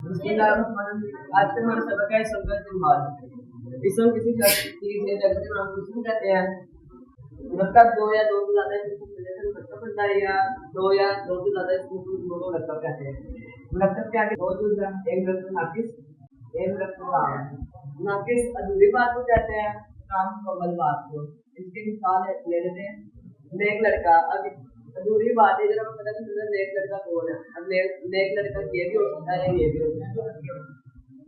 आज से हमारा सबक है इसम का इस्तेमाल। इसम किसी चीज या जगह के नाम को इसम कहते हैं। मुरक्कब दो या दो से ज्यादा इसम मिले तो मुरक्कब बनता है, या दो या दो से ज्यादा इसम को दोनों मुरक्कब कहते हैं। मुरक्कब के आगे दो चीज है, एक मुरक्कब नाकिस, एक मुरक्कब ताम। नाकिस अधूरी बात को कहते हैं, काम मुकम्मल बात को। इसकी मिसाल ले लेते हैं, नेक लड़का। अब अधूरी बात है, जरा पता चल नेक लड़का कौन है। अब नेक लड़का ये भी हो सकता है, ये भी हो सकता है।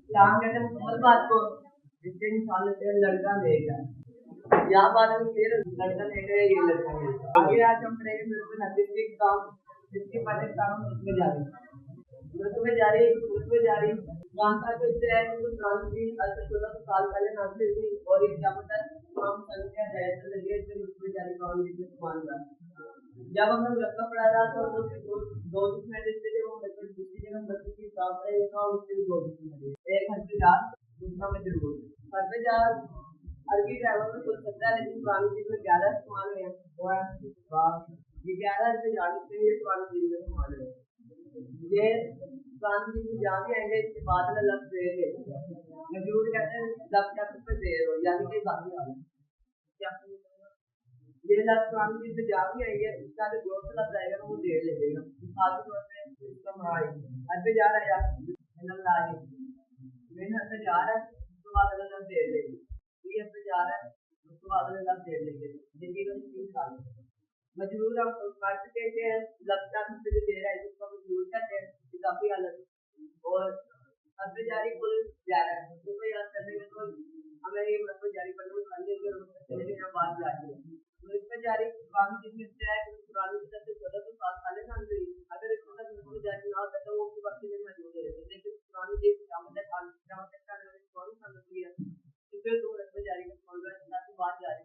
काम कहते हैं मुकम्मल बात को, इसके मिसाल लेते हैं लड़का नेक है। यहाँ बात में क्लियर, लड़का नेक है, ये लड़का नेक है। आगे आज हम पढ़ेंगे मुल्क नजदीकी काम, जिसके बाद काम मुल्क जारी, मुल्क में जारी गांसा के है तो क्रांति आज से 14 साल पहले नाजिल हुई और एक क्या पता हम संख्या जायजा लगे तो मुल्क में जारी काम लिखने मान रहा। जब हमने मुरक्कब पढ़ा था तो दो जिसमें देते थे वो मुरक्कब दूसरी जगह बच्चे की काम पढ़े था, उसके भी दो जिसमें एक हर्फेजार, दूसरा मजरूर। हर्फेजार अरबी ड्राइवर में कुल 17 लेकिन पुरानी चीज में 11 इस्तेमाल हुए हैं। वो है ये 11 हर्फेजार से ये पुरानी चीज में इस्तेमाल हुए। ये पुरानी चीज में जहाँ भी आएंगे इसके बाद में लफ्ज दे देते हैं। मजरूर कहते हैं लफ्ज क्या पे देर हो, यानी कि बाकी वाला क्या ये लफ्ज पुरानी चीज में जहाँ भी आएंगे इसका जो जोर से लफ्ज आएगा वो देर ले लेगा। मिसाल के तौर पे इसका माई हर्फेजार है यार, मेहनत से जा रहा है, उसके बाद अगर लफ्ज देर लेगी, ये हर्फेजार है, उसके बाद अगर लफ्ज देर लेंगे, जिंदगी में 3 साल मजबूर हम फर्ज कहते हैं, लफ्ज का से जो दे रहा है इसको मजबूर कहते हैं, इजाफी हालत। और हर्फेजारी कुल 11 है, उसको याद करने में तो हमें ये हर्फेजारी पढ़ने में खाली है और चले के बात जाती है। तो इसमें जारी पुरानी चीज में है कि पुरानी चीज से 14 साल पहले ना हुई, अगर इसको तक मुझे जारी ना होता तो वो उस वक्त में मौजूद है, लेकिन पुरानी चीज कामत का कौन सा मतलब है इसमें तो हर्फेजारी का कौन सा बात जारी